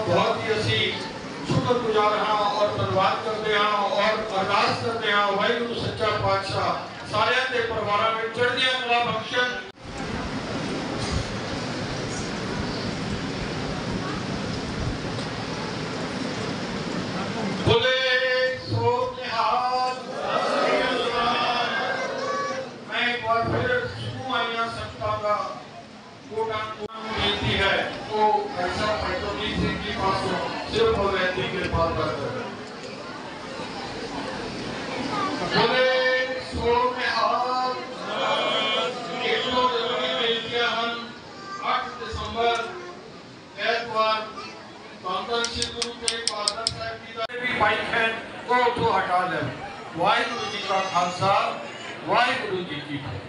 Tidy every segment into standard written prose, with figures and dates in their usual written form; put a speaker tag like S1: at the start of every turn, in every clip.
S1: बहुत ही असी शुक्रगुजार हाँ और धन्यवाद करते हैं और अरदास करते हैं वाहिगुरु सच्चा पातशाह सारे के परिवार में चढ़दियां कला बख्शण। बोले सो निहाल। मैं एक बार फिर सुमाइया सकता का मिलती है तो ऐसा पैटोनी सिंह की पास सिर्फ रहती के पास करते हैं। बोले सो निहाल। एक तो जरूरी बेटियां हम 8 दिसंबर एतवार धन श्री गुरु के फादर साहब की भी बाइक है वो तो हटा ले। वाहिगुरु जी का खालसा वाहिगुरु जी की फतेह।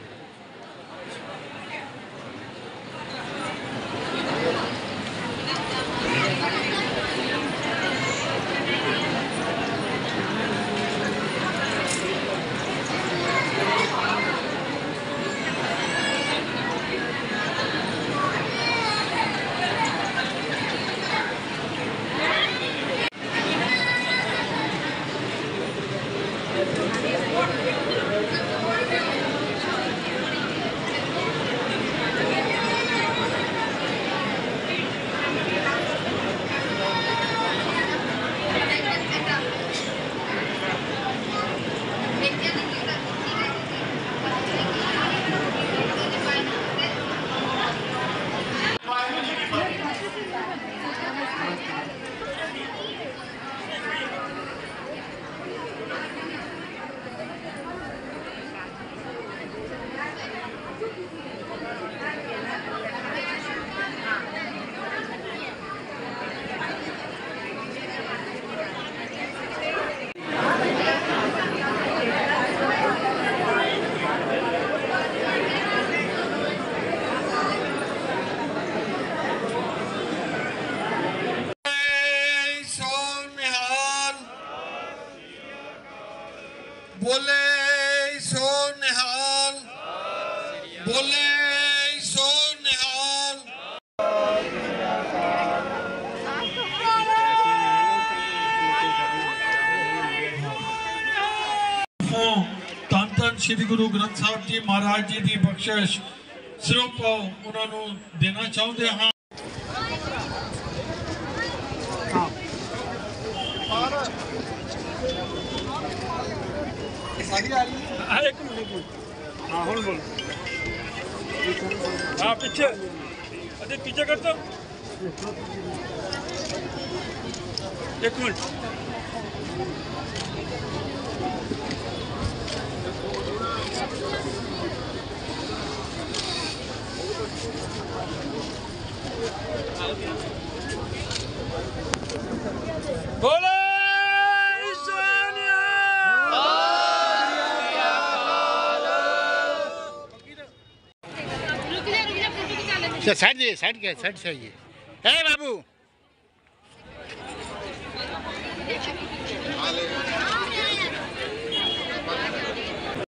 S1: बोले सो निहाल। बोले सो निहाल। धन धन श्री गुरु ग्रंथ साहब जी महाराज जी की बख्शिश सिर्फ उन्होंने देना चाहते हाँ।
S2: एक मिनट हाँ बोल हाँ पीछे अरे पीछे कर दो एक मिनट। बोलो
S3: साइड दे साइड क्या साइड चाहिए है बाबू।